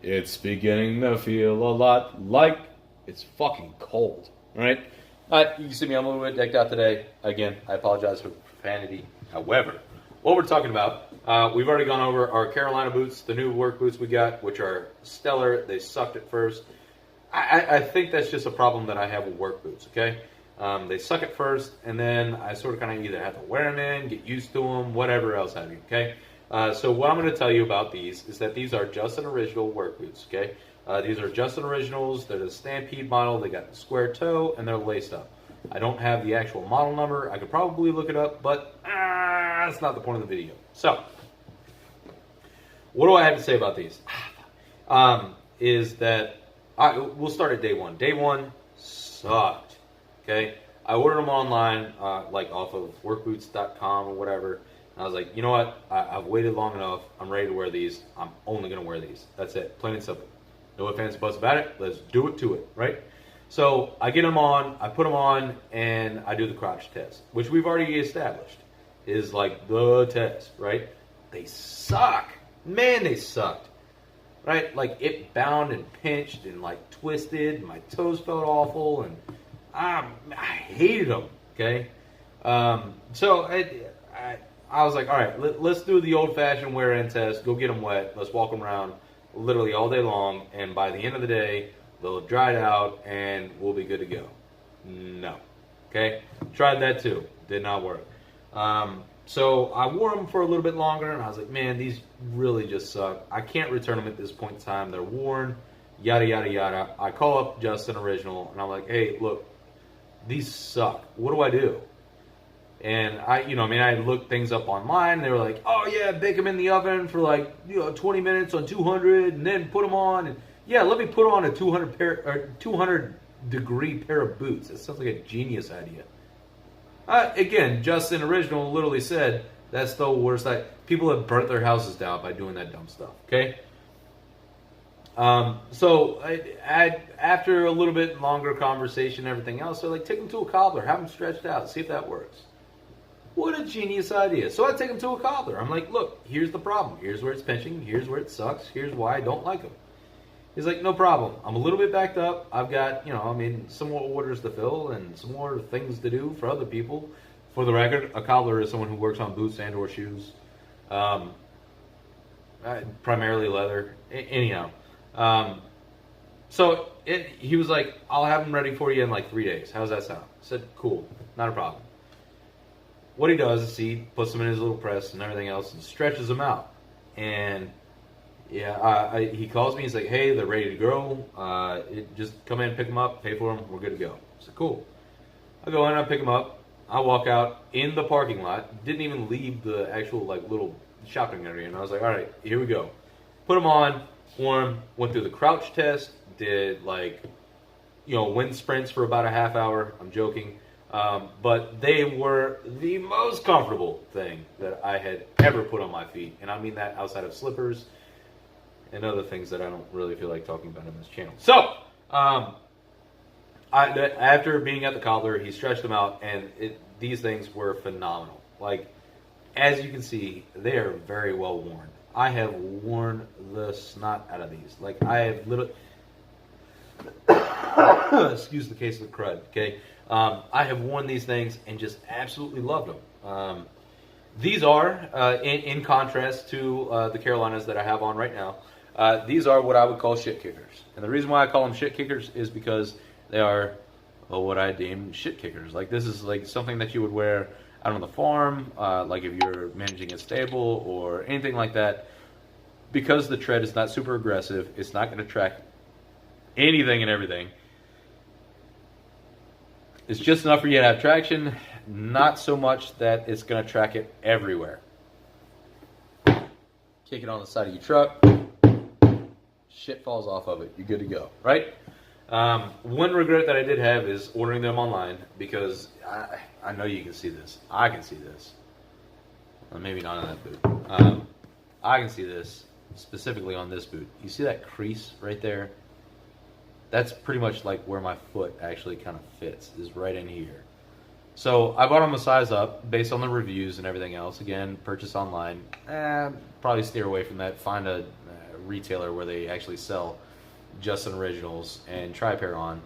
It's beginning to feel a lot like it's fucking cold. Alright? Alright, you can see me, I'm a little bit decked out today. Again, I apologize for profanity. However, what we're talking about, we've already gone over our Carolina boots, the new work boots we got, which are stellar. They sucked at first. I think that's just a problem that I have with work boots, okay? They suck at first, and then I sort of kind of either have to wear them in, get used to them, whatever else have you, okay? So what I'm going to tell you about these is that these are Justin Original work boots, okay? These are Justin Originals. They're the Stampede model. They got the square toe, and they're laced up. I don't have the actual model number. I could probably look it up, but that's not the point of the video. So, what do I have to say about these? Is that we'll start at day one. Day one sucked, okay? I ordered them online, like off of workboots.com or whatever. I was like, you know what? I've waited long enough. I'm ready to wear these. I'm only going to wear these. That's it. Plain and simple. No ifs, ands, buts about it. Let's do it to it, right? So I get them on, I put them on, and I do the crotch test, which we've already established is like the test, right? They suck. Man, they sucked. Right? Like it bound and pinched and like twisted. And my toes felt awful, and I hated them, okay? So I was like, all right, let's do the old-fashioned wear-in test. Go get them wet. Let's walk them around literally all day long. And by the end of the day, they'll have dried out and we'll be good to go. No. Okay? Tried that too. Did not work. So I wore them for a little bit longer, and I was like, man, these really just suck. I can't return them at this point in time. They're worn, yada, yada, yada. I call up Justin Original, and I'm like, hey, look, these suck. What do I do? And I looked things up online. And they were like, oh yeah, bake them in the oven for like 20 minutes on 200, and then put them on. And yeah, let me put on a 200 degree pair of boots. That sounds like a genius idea. Again, Justin Original literally said that's the worst. People have burnt their houses down by doing that dumb stuff. Okay. So after a little bit longer conversation, and everything else, they're like, take them to a cobbler, have them stretched out, see if that works. What a genius idea. So I take them to a cobbler. I'm like, look, here's the problem. Here's where it's pinching. Here's where it sucks. Here's why I don't like them. He's like, no problem. I'm a little bit backed up. I've got, some more orders to fill and some more things to do for other people. For the record, a cobbler is someone who works on boots and or shoes. Primarily leather. Anyhow. So he was like, I'll have them ready for you in like 3 days. How's that sound? I said, cool. Not a problem. What he does is he puts them in his little press and everything else and stretches them out. And he calls me. He's like, hey, they're ready to go. Just come in, pick them up, pay for them. We're good to go. I said, cool. I go in, I pick them up. I walk out in the parking lot. Didn't even leave the actual like little shopping area. And I was like, all right, here we go. Put them on, wore them, went through the crouch test, did wind sprints for about a half hour. I'm joking. But they were the most comfortable thing that I had ever put on my feet. And I mean that outside of slippers and other things that I don't really feel like talking about on this channel. So, after being at the cobbler, he stretched them out, and these things were phenomenal. Like, as you can see, they are very well worn. I have worn the snot out of these. Like, I have literally... excuse the case of the crud, okay? I have worn these things and just absolutely loved them. These are, in contrast to the Carolinas that I have on right now, these are what I would call shit kickers. And the reason why I call them shit kickers is because they are what I deem shit kickers. Like, this is like something that you would wear out on the farm, like if you're managing a stable or anything like that. Because the tread is not super aggressive, it's not going to track anything and everything. It's just enough for you to have traction, not so much that it's going to track it everywhere. Kick it on the side of your truck, shit falls off of it, you're good to go, right? One regret that I did have is ordering them online, because I know you can see this. I can see this. Well, maybe not on that boot. I can see this specifically on this boot. You see that crease right there? That's pretty much like where my foot actually kind of fits, is right in here. So I bought them a size up based on the reviews and everything else. Again, purchase online. Probably steer away from that. Find a retailer where they actually sell Justin Originals and try a pair on.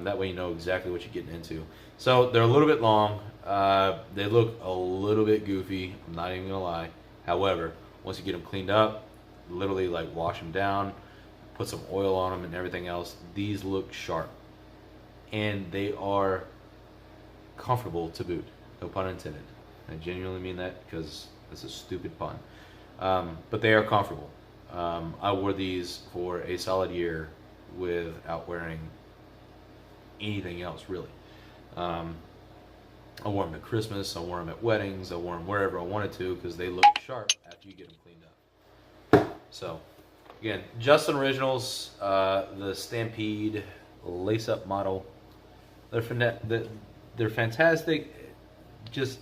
That way you know exactly what you're getting into. So they're a little bit long. They look a little bit goofy. I'm not even gonna lie. However, once you get them cleaned up, literally like wash them down, put some oil on them and everything else, these look sharp. And they are comfortable to boot. No pun intended. I genuinely mean that because it's a stupid pun. But they are comfortable. I wore these for a solid year without wearing anything else really. I wore them at Christmas, I wore them at weddings, I wore them wherever I wanted to because they look sharp after you get them cleaned up. So, again, Justin Originals, the Stampede lace-up model. They're fantastic. Just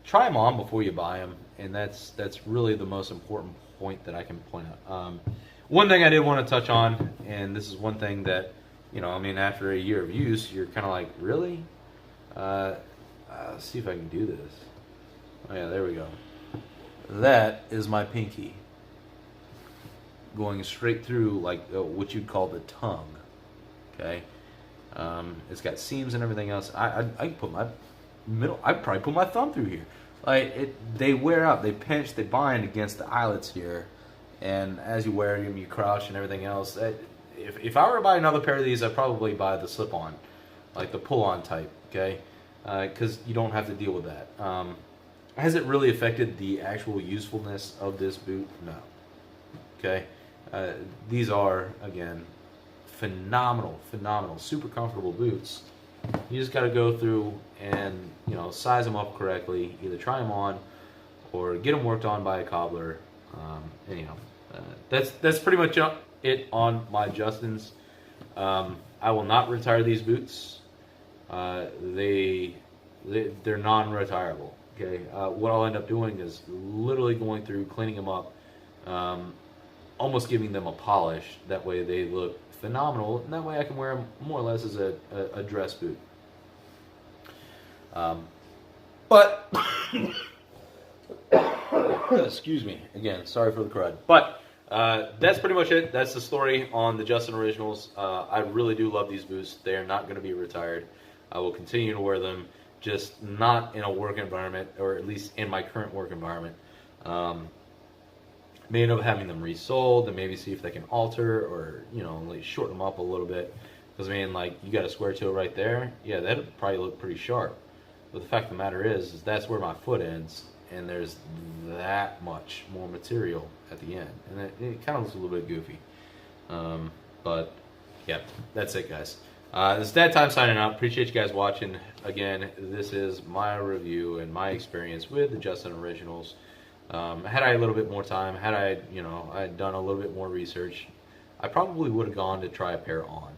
try them on before you buy them, and that's really the most important point that I can point out. One thing I did want to touch on, and this is one thing that, I mean, after a year of use, you're kind of like, really? Let's see if I can do this. Oh yeah, there we go. That is my pinky going straight through like what you'd call the tongue. Okay, it's got seams and everything else. I can put my I'd probably put my thumb through here. Like they wear out, they pinch, they bind against the eyelets here, and as you wear them, you crouch and everything else. If I were to buy another pair of these, I'd probably buy the slip-on, like the pull-on type. Okay, because you don't have to deal with that. Has it really affected the actual usefulness of this boot? No. Okay, these are again phenomenal, super comfortable boots. You just got to go through and size them up correctly. Either try them on or get them worked on by a cobbler. Anyhow, that's pretty much it on my Justins. I will not retire these boots. They're non-retirable. Okay, what I'll end up doing is literally going through, cleaning them up, almost giving them a polish. That way they look phenomenal, and that way I can wear them more or less as a dress boot. But excuse me again, sorry for the crud. But that's pretty much it. That's the story on the Justin Originals. I really do love these boots. They are not going to be retired. I will continue to wear them, just not in a work environment, or at least in my current work environment. May end up having them resold and maybe see if they can alter or like shorten them up a little bit. Because I mean, like, you got a square toe right there. Yeah, that'd probably look pretty sharp. But the fact of the matter is that's where my foot ends, and there's that much more material at the end, and it kind of looks a little bit goofy. But yeah, that's it, guys. It's that time signing out. Appreciate you guys watching. Again, this is my review and my experience with the Justin Originals. Had I a little bit more time, had I, I'd done a little bit more research, I probably would have gone to try a pair on.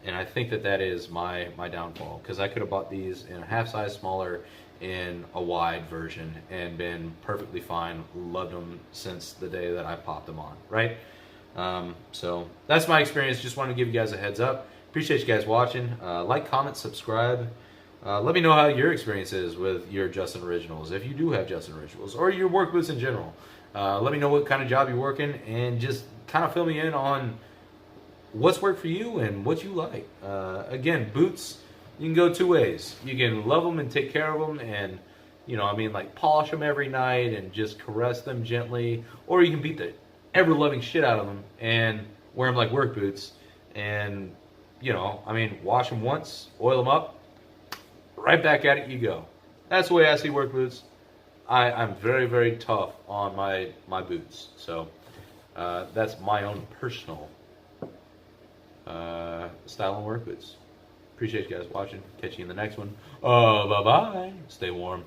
And I think that is my downfall, because I could have bought these in a half size smaller in a wide version and been perfectly fine, loved them since the day that I popped them on, right? So that's my experience. Just wanted to give you guys a heads up. Appreciate you guys watching. Like, comment, subscribe. Let me know how your experience is with your Justin Originals, if you do have Justin Originals, or your work boots in general. Let me know what kind of job you're working, and just kind of fill me in on what's worked for you and what you like. Again, boots, you can go two ways. You can love them and take care of them and, like polish them every night and just caress them gently. Or you can beat the ever-loving shit out of them and wear them like work boots and, wash them once, oil them up, right back at it you go. That's the way I see work boots. I'm very, very tough on my boots. So that's my own personal style and work boots. Appreciate you guys watching. Catch you in the next one. Bye-bye. Stay warm.